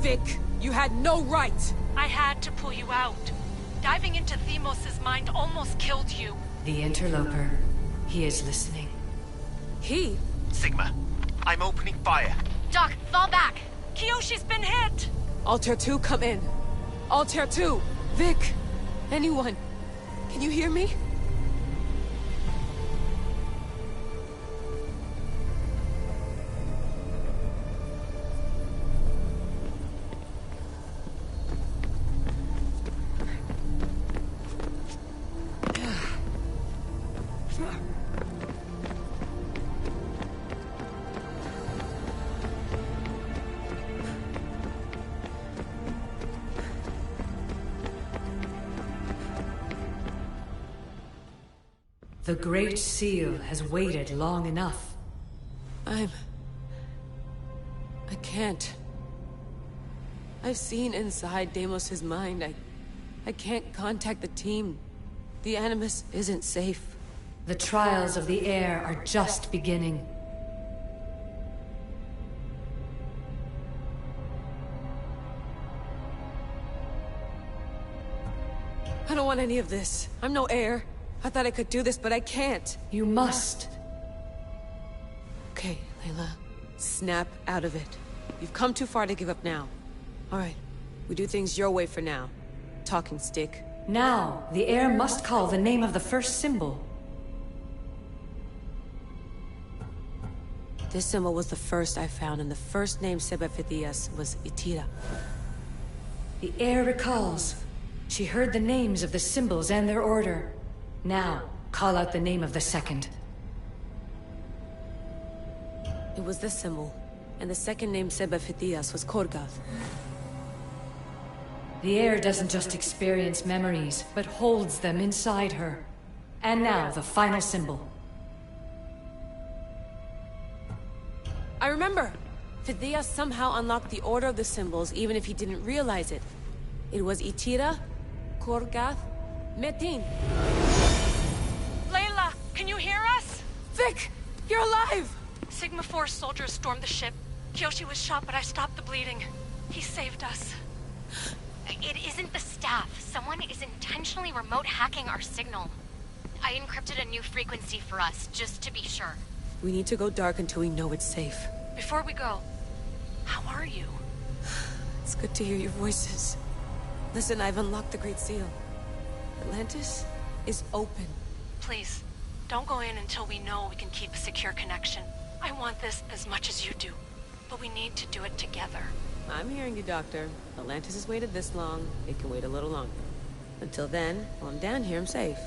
Vic, you had no right! I had to pull you out. Diving into Themos' mind almost killed you. The interloper. He is listening. He? Sigma, I'm opening fire. Doc, fall back! Kiyoshi's been hit! Altair 2, come in. Altair 2! Vic! Anyone? Can you hear me? The Great Seal has waited long enough. I can't. I've seen inside Deimos' mind. I can't contact the team. The Animus isn't safe. The trials of the air are just beginning. I don't want any of this. I'm no heir. I thought I could do this, but I can't. You must. Okay, Layla. Snap out of it. You've come too far to give up now. All right. We do things your way for now. Talking stick. Now, the heir must call the name of the first symbol. This symbol was the first I found, and the first name said by Phidias was Itira. The heir recalls. She heard the names of the symbols and their order. Now, call out the name of the second. It was this symbol, and the second name said by Phidias was Korgath. The heir doesn't just experience memories, but holds them inside her. And now, the final symbol. I remember! Phidias somehow unlocked the order of the symbols, even if he didn't realize it. It was Itira, Korgath, Metin. Layla, can you hear us? Vic! You're alive! Sigma 4 soldiers stormed the ship. Kiyoshi was shot, but I stopped the bleeding. He saved us. It isn't the staff. Someone is intentionally remote hacking our signal. I encrypted a new frequency for us, just to be sure. We need to go dark until we know it's safe. Before we go, how are you? It's good to hear your voices. Listen, I've unlocked the Great Seal. Atlantis is open. Please, don't go in until we know we can keep a secure connection. I want this as much as you do, but we need to do it together. I'm hearing you, Doctor. Atlantis has waited this long. It can wait a little longer. Until then, while I'm down here, I'm safe.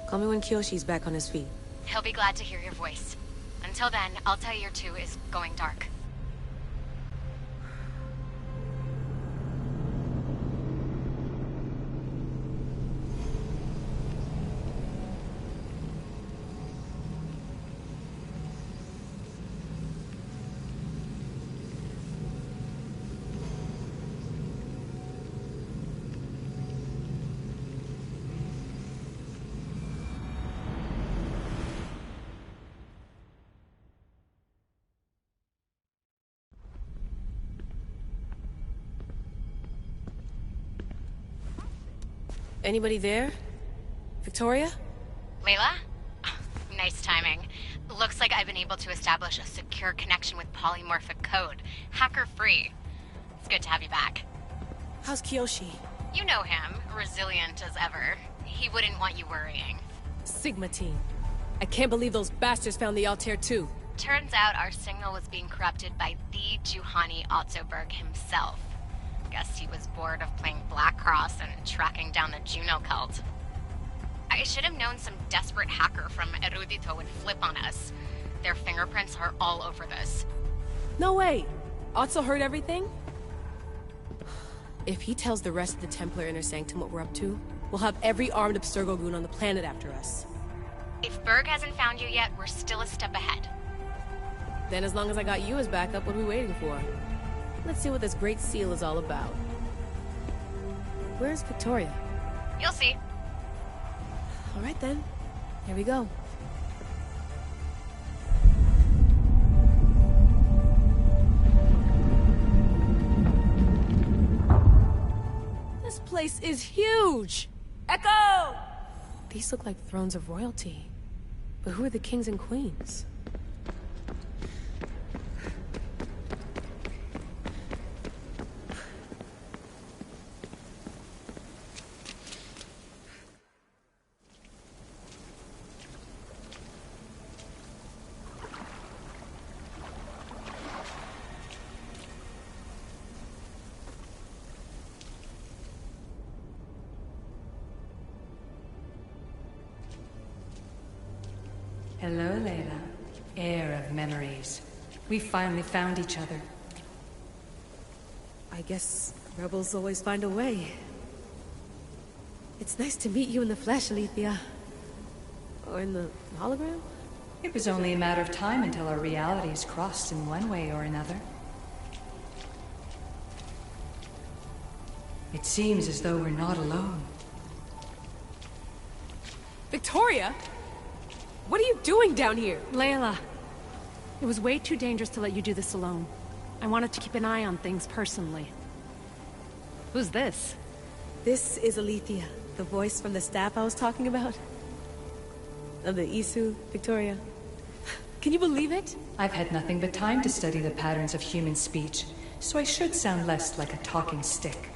Call me when Kiyoshi's back on his feet. He'll be glad to hear your voice. Until then, Altair 2 is going dark. Anybody there? Victoria? Layla? Nice timing. Looks like I've been able to establish a secure connection with polymorphic code. Hacker-free. It's good to have you back. How's Kiyoshi? You know him. Resilient as ever. He wouldn't want you worrying. Sigma team. I can't believe those bastards found the Altair 2. Turns out our signal was being corrupted by the Juhani Otzoberg himself. Guess he was bored of playing Black Cross and tracking down the Juno cult. I should have known some desperate hacker from Erudito would flip on us. Their fingerprints are all over this. No way! Otso heard everything? If he tells the rest of the Templar Inner Sanctum what we're up to, we'll have every armed Abstergo goon on the planet after us. If Berg hasn't found you yet, we're still a step ahead. Then as long as I got you as backup, what are we waiting for? Let's see what this Great Seal is all about. Where's Victoria? You'll see. All right then. Here we go. place is huge! Echo! These look like thrones of royalty. But who are the kings and queens? Hello, Layla. Heir of memories. We finally found each other. I guess rebels always find a way. It's nice to meet you in the flesh, Alethea. Or in the hologram? It was only a matter of time until our realities crossed in one way or another. It seems as though we're not alone. Victoria? What are you doing down here? Layla, it was way too dangerous to let you do this alone. I wanted to keep an eye on things personally. Who's this? This is Alethea, the voice from the staff I was talking about. Of the Isu, Victoria. Can you believe it? I've had nothing but time to study the patterns of human speech, so I should sound less like a talking stick.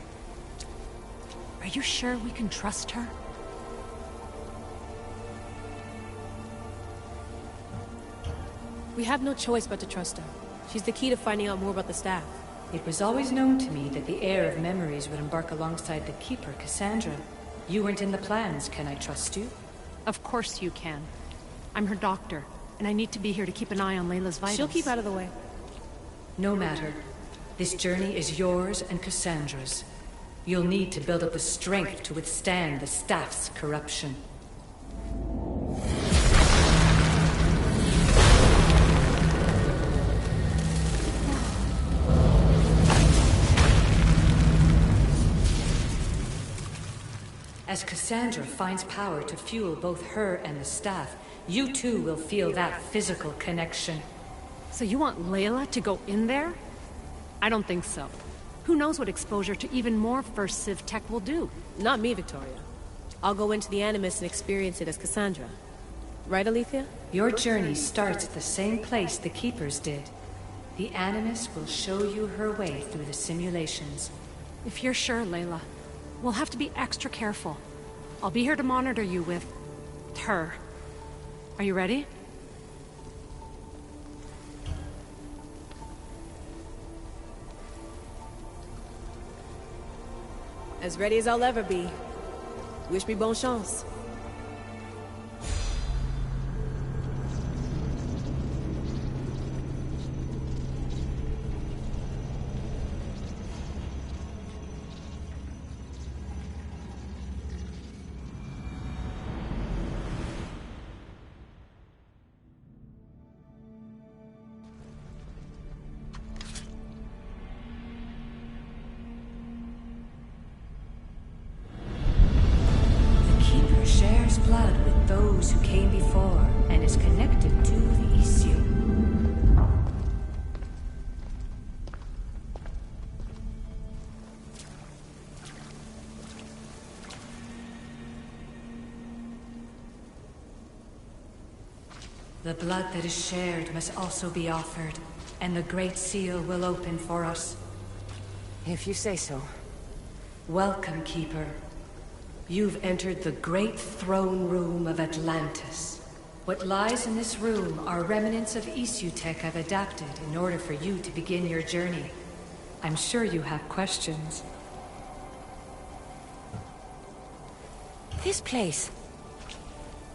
Are you sure we can trust her? We have no choice but to trust her. She's the key to finding out more about the staff. It was always known to me that the heir of memories would embark alongside the keeper, Cassandra. You weren't in the plans. Can I trust you? Of course you can. I'm her doctor, and I need to be here to keep an eye on Layla's vitals. She'll keep out of the way. No matter. This journey is yours and Cassandra's. You'll need to build up the strength to withstand the staff's corruption. As Cassandra finds power to fuel both her and the staff, you too will feel that physical connection. So you want Layla to go in there? I don't think so. Who knows what exposure to even more First Civ tech will do? Not me, Victoria. I'll go into the Animus and experience it as Cassandra. Right, Alethea? Your journey starts at the same place the Keepers did. The Animus will show you her way through the simulations. If you're sure, Layla, we'll have to be extra careful. I'll be here to monitor you with her. Are you ready? As ready as I'll ever be. Wish me bonne chance. Blood with those who came before and is connected to the issue. The blood that is shared must also be offered, and the Great Seal will open for us. If you say so. Welcome, Keeper. You've entered the great throne room of Atlantis. What lies in this room are remnants of Isu tech I've adapted in order for you to begin your journey. I'm sure you have questions. This place...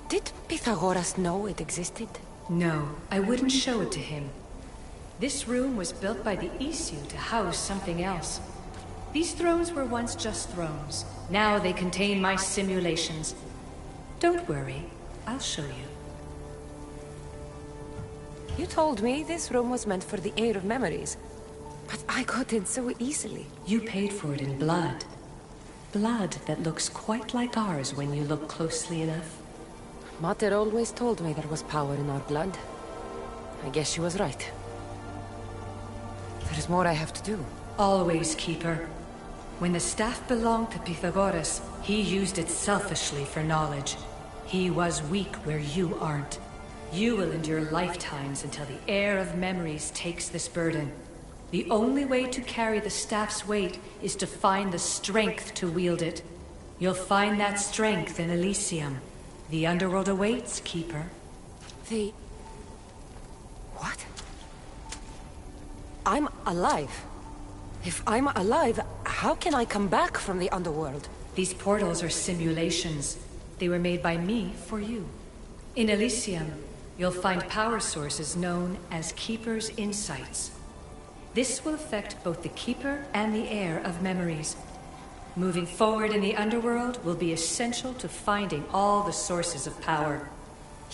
Did Pythagoras know it existed? No, I wouldn't show it to him. This room was built by the Isu to house something else. These thrones were once just thrones. Now they contain my simulations. Don't worry, I'll show you. You told me this room was meant for the Heir of Memories. But I got in so easily. You paid for it in blood. Blood that looks quite like ours when you look closely enough. Mater always told me there was power in our blood. I guess she was right. There's more I have to do. Always, Keeper. When the staff belonged to Pythagoras, he used it selfishly for knowledge. He was weak where you aren't. You will endure lifetimes until the heir of memories takes this burden. The only way to carry the staff's weight is to find the strength to wield it. You'll find that strength in Elysium. The underworld awaits, Keeper. What? I'm alive. If I'm alive, how can I come back from the underworld? These portals are simulations. They were made by me for you. In Elysium, you'll find power sources known as Keeper's Insights. This will affect both the Keeper and the heir of memories. Moving forward in the underworld will be essential to finding all the sources of power.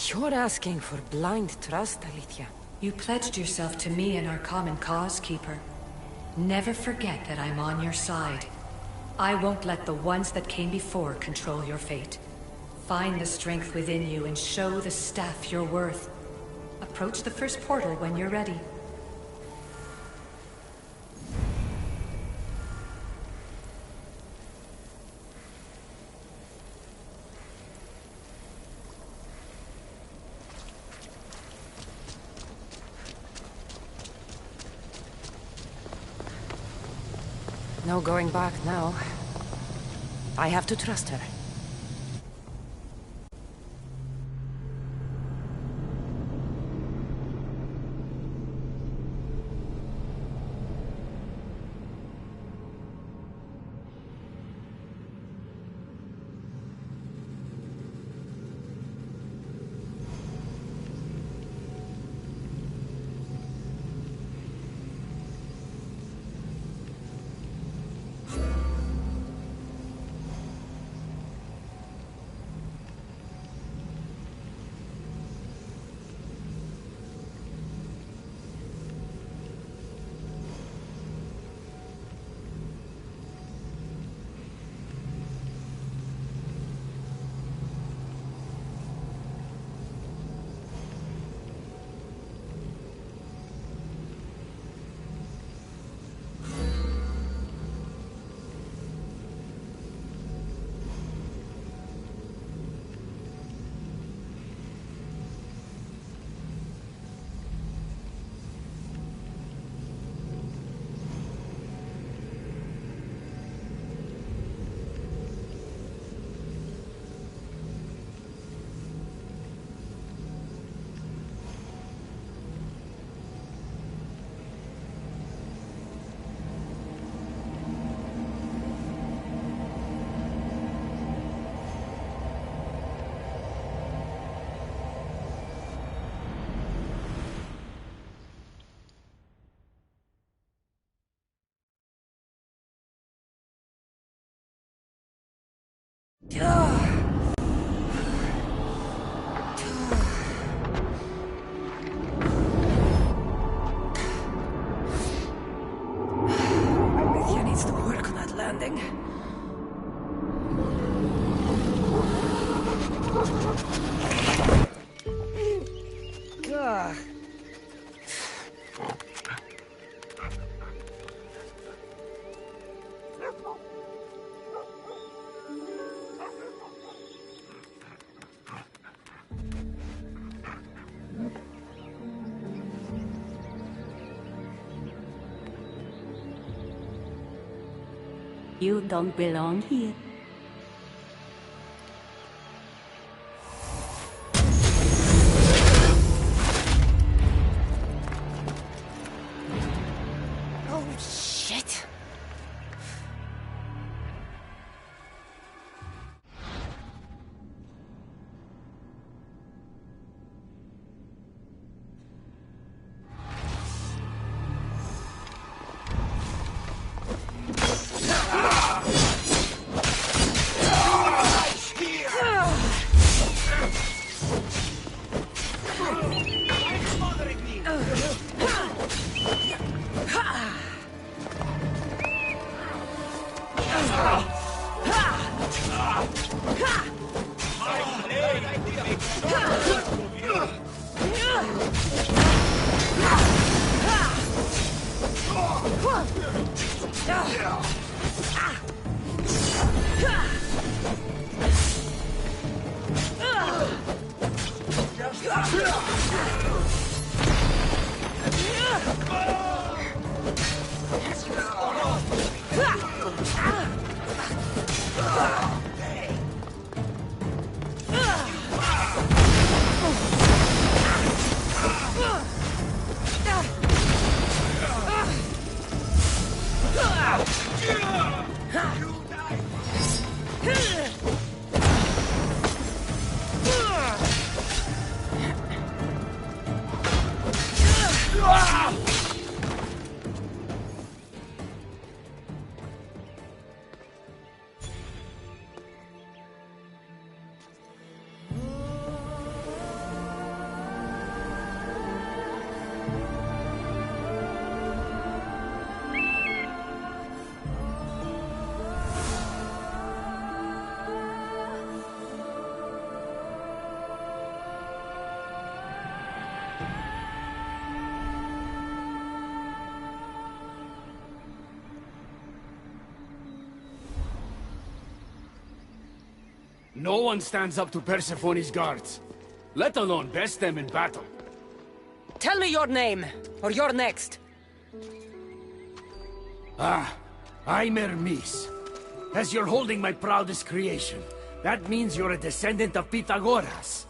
You're asking for blind trust, Alethea. You pledged yourself to me and our common cause, Keeper. Never forget that I'm on your side. I won't let the ones that came before control your fate. Find the strength within you and show the staff your worth. Approach the first portal when you're ready. No going back now. I have to trust her. Alethea needs to work on that landing. Ugh. You don't belong here. Oh, shit. No one stands up to Persephone's guards, let alone best them in battle. Tell me your name, or you're next. I'm Hermes. As you're holding my proudest creation, that means you're a descendant of Pythagoras.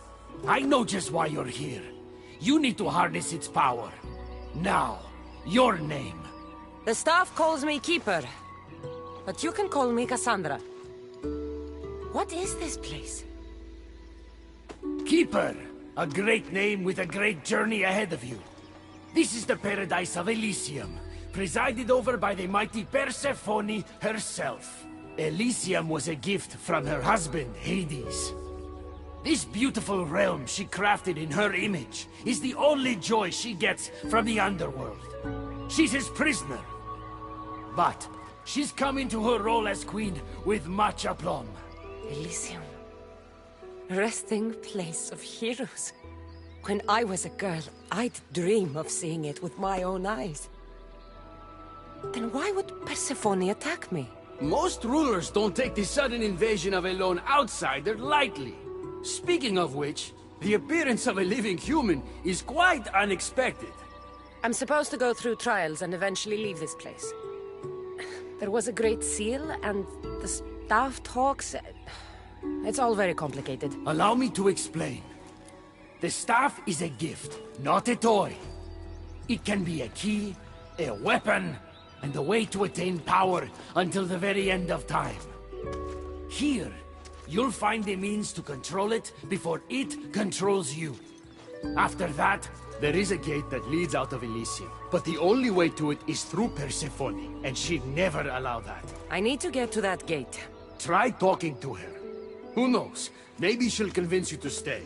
I know just why you're here. You need to harness its power. Now, your name. The staff calls me Keeper, but you can call me Cassandra. What is this place? Keeper, a great name with a great journey ahead of you. This is the paradise of Elysium, presided over by the mighty Persephone herself. Elysium was a gift from her husband, Hades. This beautiful realm she crafted in her image is the only joy she gets from the underworld. She's his prisoner. But she's come into her role as queen with much aplomb. Elysium. Resting place of heroes. When I was a girl, I'd dream of seeing it with my own eyes. Then why would Persephone attack me? Most rulers don't take the sudden invasion of a lone outsider lightly. Speaking of which, the appearance of a living human is quite unexpected. I'm supposed to go through trials and eventually leave this place. There was a great seal, and the staff talks... It's all very complicated. Allow me to explain. The staff is a gift, not a toy. It can be a key, a weapon, and a way to attain power until the very end of time. Here, you'll find the means to control it before it controls you. After that, there is a gate that leads out of Elysium, but the only way to it is through Persephone, and she'd never allow that. I need to get to that gate. Try talking to her. Who knows? Maybe she'll convince you to stay.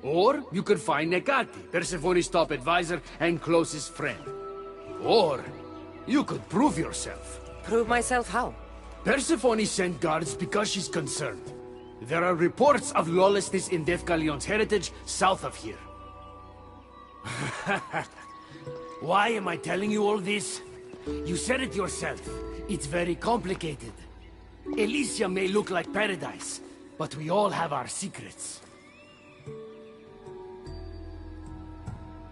Or you could find Nekati, Persephone's top advisor and closest friend. Or you could prove yourself. Prove myself how? Persephone sent guards because she's concerned. There are reports of lawlessness in Defkalion's heritage south of here. Why am I telling you all this? You said it yourself. It's very complicated. Elysium may look like paradise, but we all have our secrets.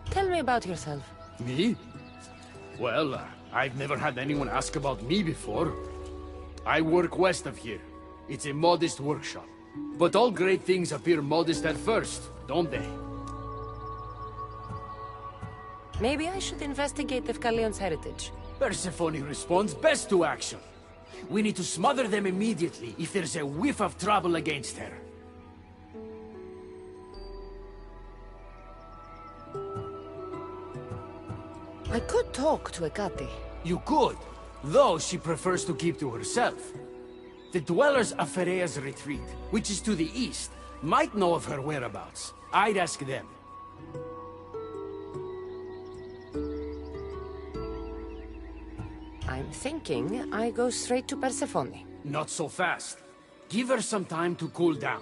Tell me about yourself. Me? Well, I've never had anyone ask about me before. I work west of here. It's a modest workshop. But all great things appear modest at first, don't they? Maybe I should investigate Defkalion's heritage. Persephone responds best to action. We need to smother them immediately if there's a whiff of trouble against her. I could talk to Ekati. You could, though she prefers to keep to herself. The dwellers of Pherea's retreat, which is to the east, might know of her whereabouts. I'd ask them. I'm thinking I go straight to Persephone. Not so fast. Give her some time to cool down.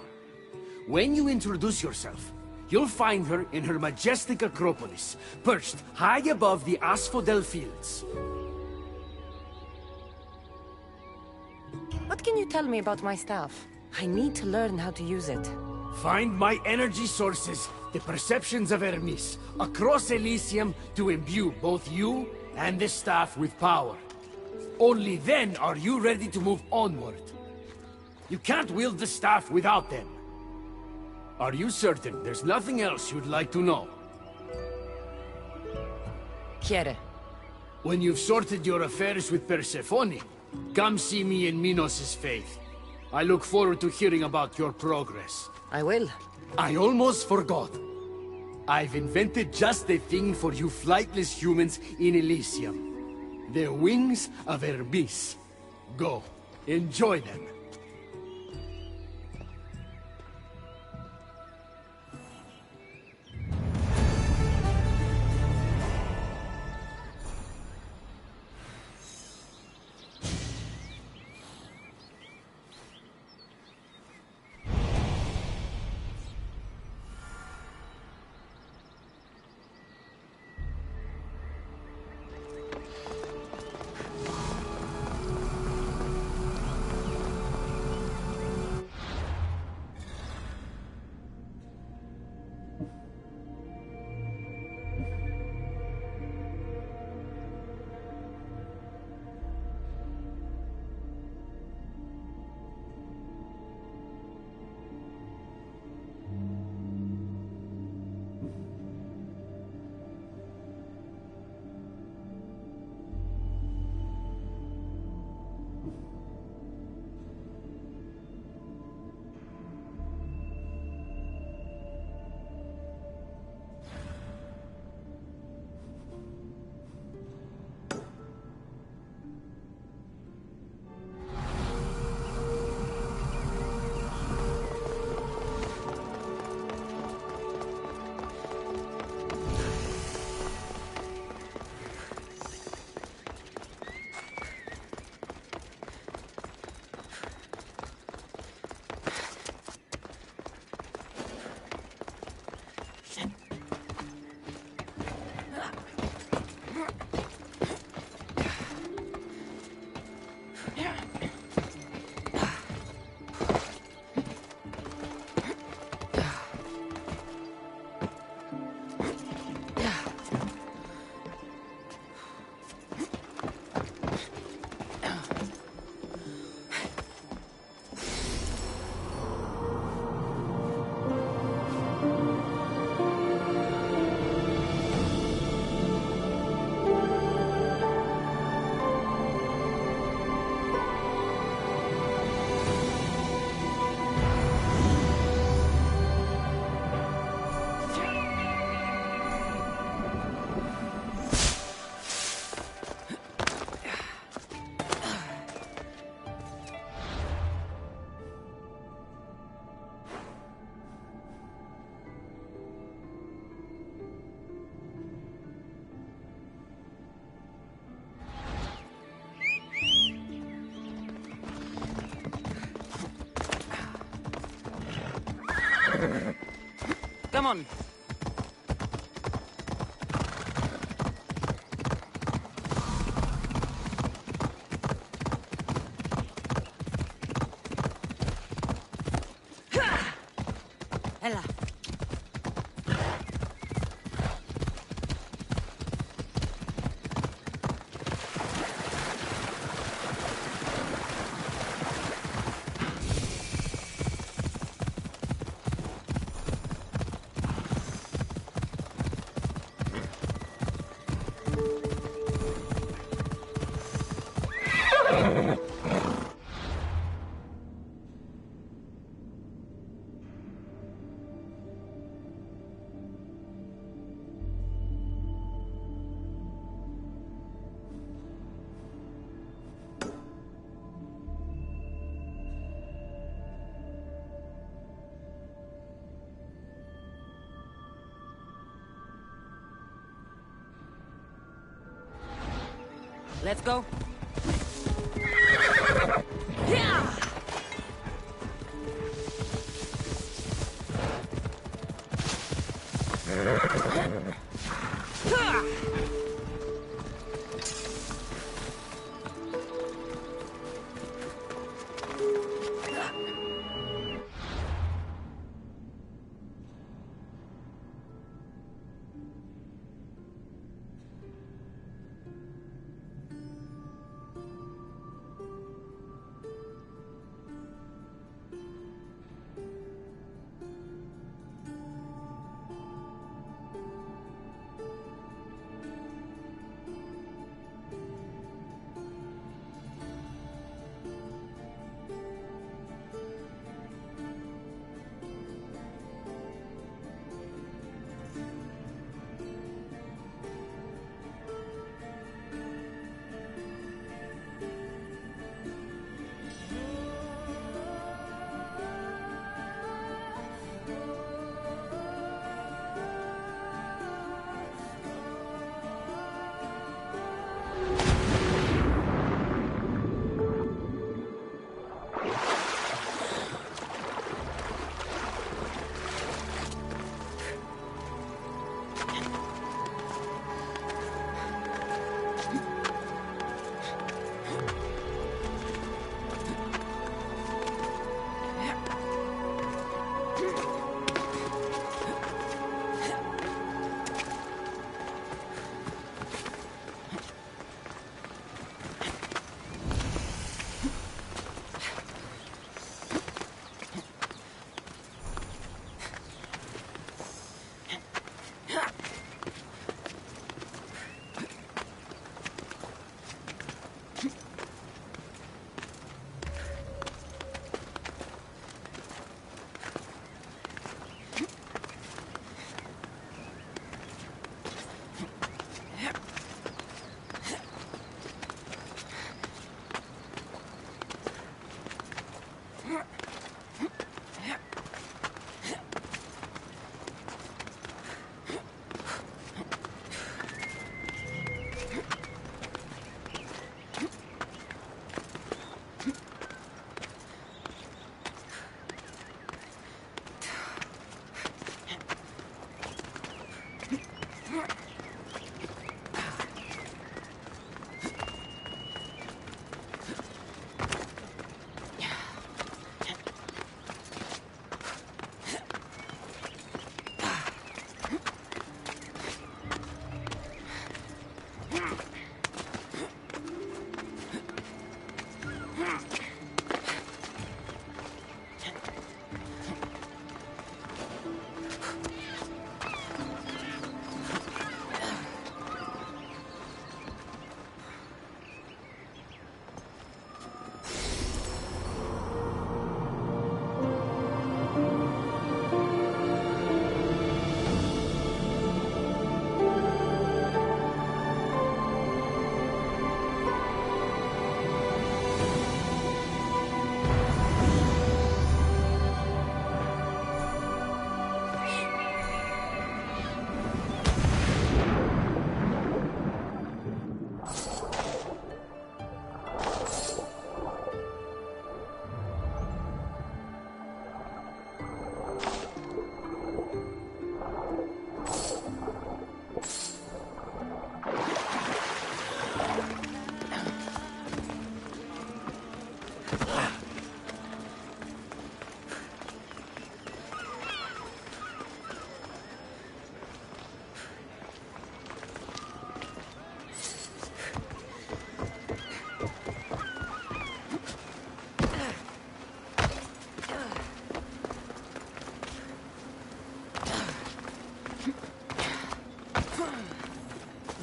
When you introduce yourself, you'll find her in her majestic acropolis, perched high above the asphodel fields. What can you tell me about my staff? I need to learn how to use it. Find my energy sources, the perceptions of Hermes, across Elysium to imbue both you and the staff with power. Only then are you ready to move onward. You can't wield the staff without them. Are you certain there's nothing else you'd like to know? Quiere. When you've sorted your affairs with Persephone, come see me in Minos' faith. I look forward to hearing about your progress. I will. I almost forgot. I've invented just the thing for you flightless humans in Elysium. The wings of Hermes. Go. Enjoy them. Come on. Ella. Let's go. Yeah!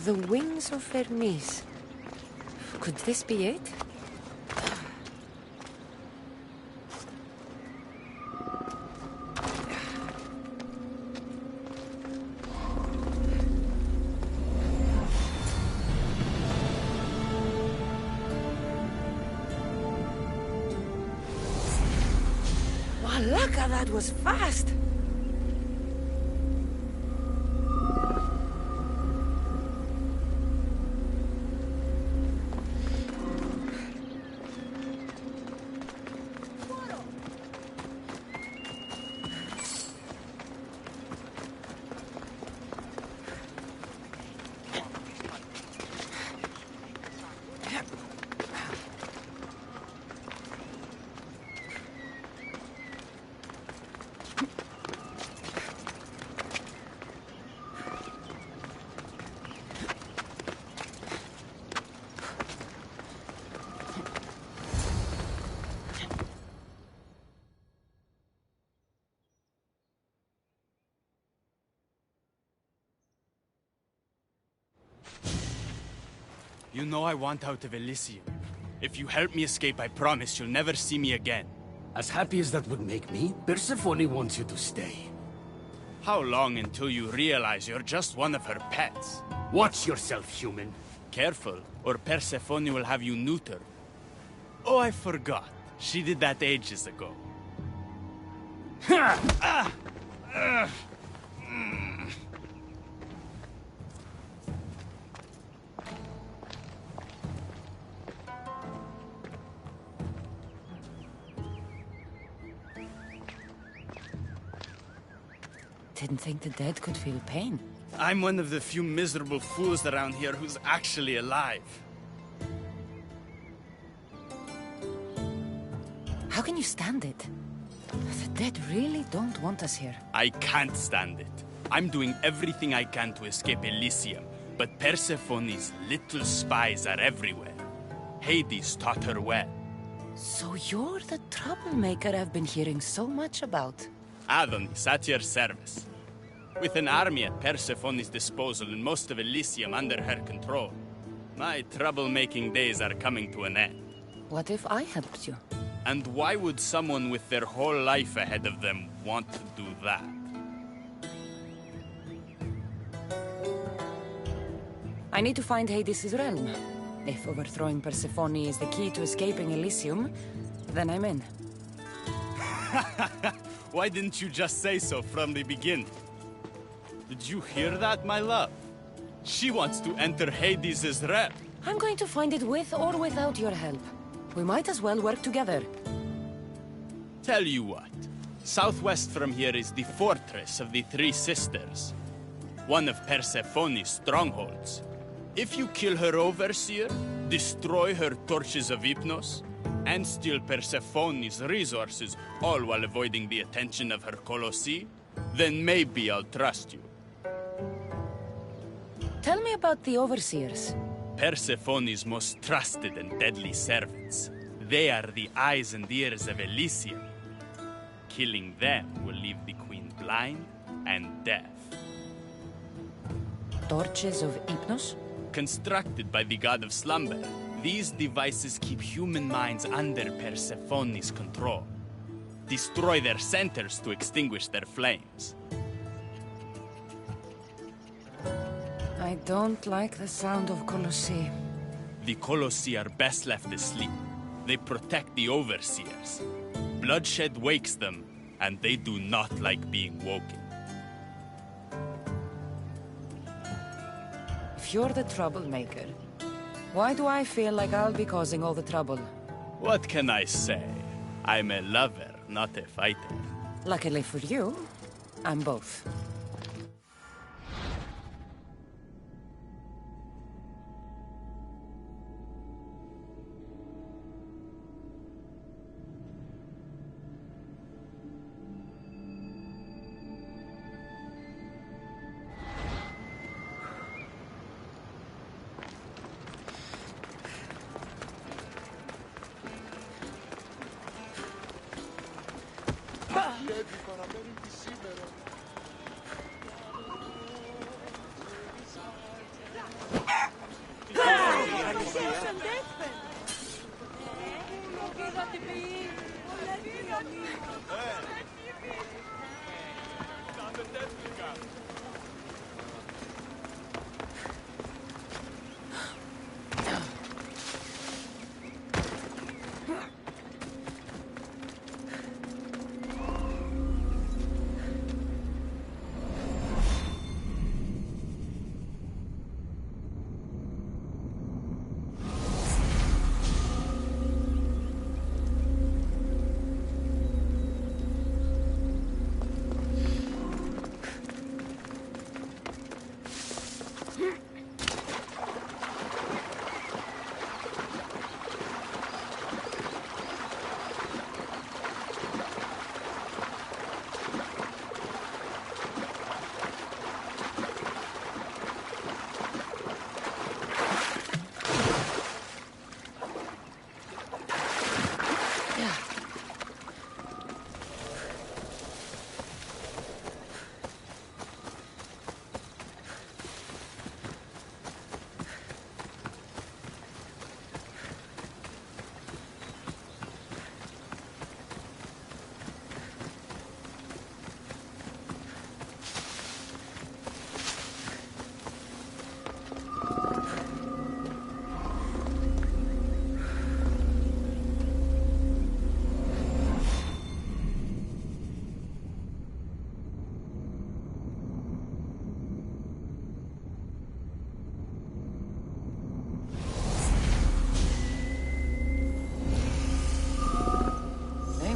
The wings of Hermes. Could this be it? Malaka, that was fast! You know I want out of Elysium. If you help me escape, I promise you'll never see me again. As happy as that would make me, Persephone wants you to stay. How long until you realize you're just one of her pets? Watch yourself, human. Careful, or Persephone will have you neutered. Oh, I forgot. She did that ages ago. Didn't think the dead could feel pain. I'm one of the few miserable fools around here who's actually alive. How can you stand it? The dead really don't want us here. I can't stand it. I'm doing everything I can to escape Elysium, but Persephone's little spies are everywhere. Hades taught her well. So you're the troublemaker I've been hearing so much about. Adonis, at your service. With an army at Persephone's disposal and most of Elysium under her control, my troublemaking days are coming to an end. What if I helped you? And why would someone with their whole life ahead of them want to do that? I need to find Hades' realm. If overthrowing Persephone is the key to escaping Elysium, then I'm in. Why didn't you just say so from the beginning? Did you hear that, my love? She wants to enter Hades' realm. I'm going to find it with or without your help. We might as well work together. Tell you what. Southwest from here is the fortress of the Three Sisters. One of Persephone's strongholds. If you kill her overseer, destroy her torches of Hypnos, and steal Persephone's resources, all while avoiding the attention of her Colossi, then maybe I'll trust you. Tell me about the overseers. Persephone's most trusted and deadly servants. They are the eyes and ears of Elysium. Killing them will leave the queen blind and deaf. Torches of Hypnos? Constructed by the god of slumber, these devices keep human minds under Persephone's control. Destroy their centers to extinguish their flames. I don't like the sound of Colossi. The Colossi are best left asleep. They protect the overseers. Bloodshed wakes them, and they do not like being woken. If you're the troublemaker, why do I feel like I'll be causing all the trouble? What can I say? I'm a lover, not a fighter. Luckily for you, I'm both.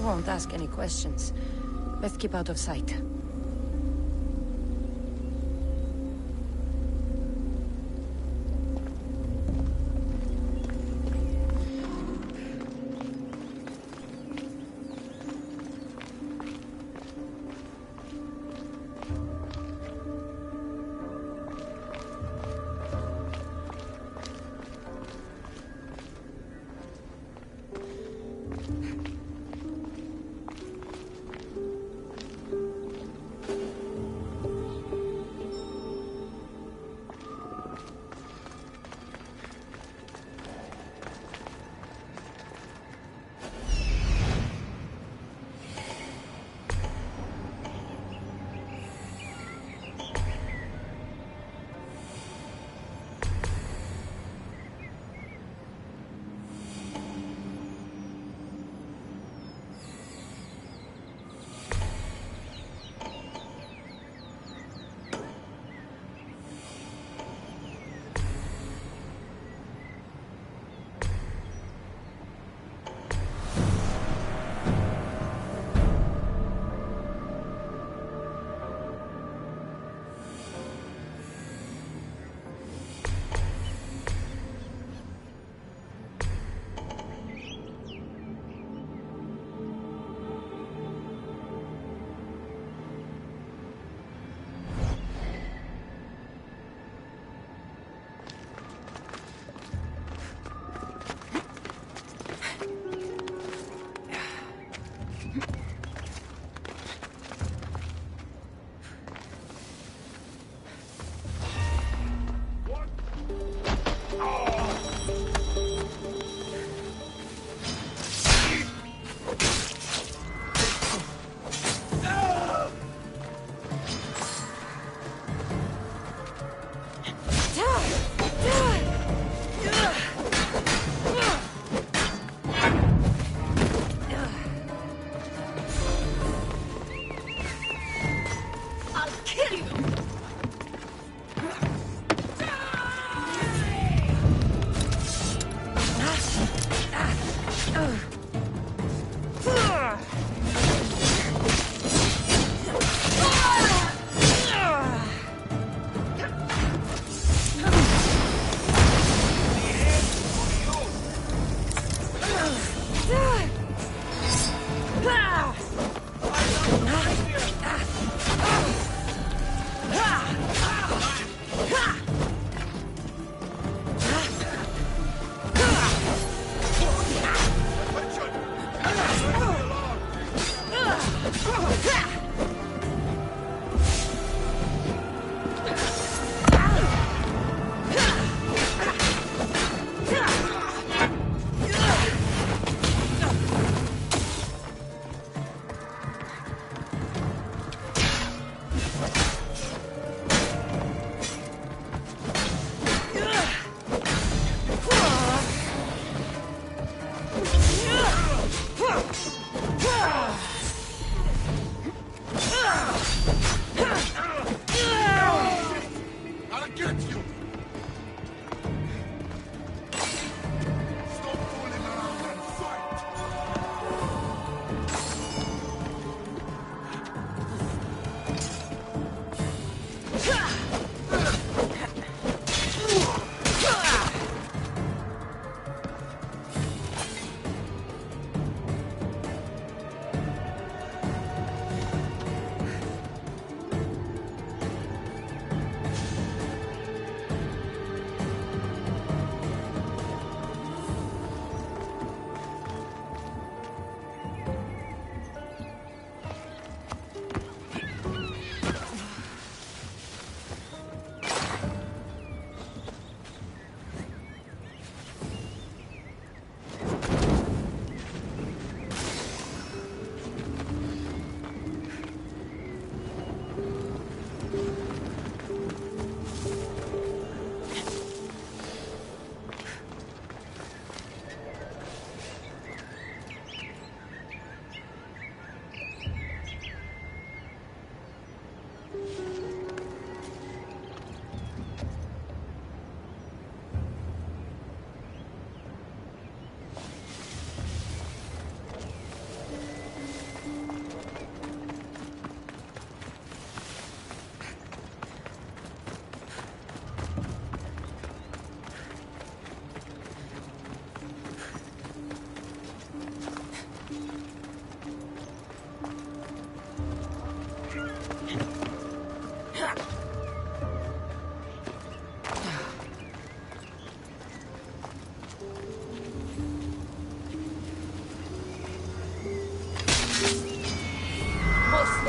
Won't ask any questions. Let's keep out of sight.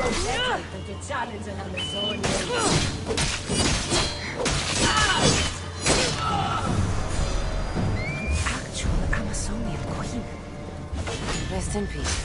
Actual Amazonian queen. Rest in peace.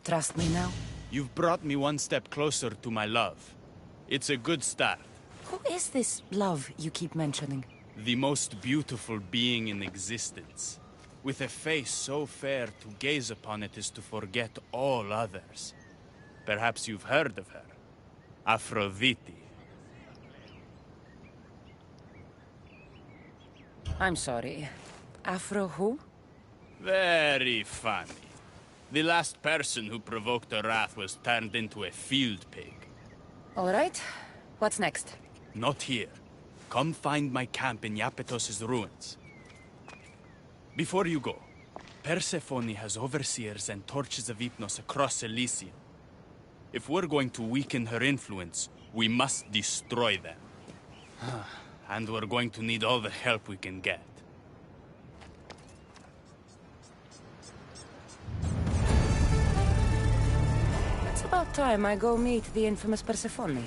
trust me now? You've brought me one step closer to my love. It's a good start. Who is this love you keep mentioning? The most beautiful being in existence. With a face so fair, to gaze upon it is to forget all others. Perhaps you've heard of her. Aphrodite. I'm sorry. Afro who? Very funny. The last person who provoked her wrath was turned into a field pig. All right. What's next? Not here. Come find my camp in Iapetos' ruins. Before you go, Persephone has overseers and torches of Hypnos across Elysium. If we're going to weaken her influence, we must destroy them. And we're going to need all the help we can get. It's about time I go meet the infamous Persephone.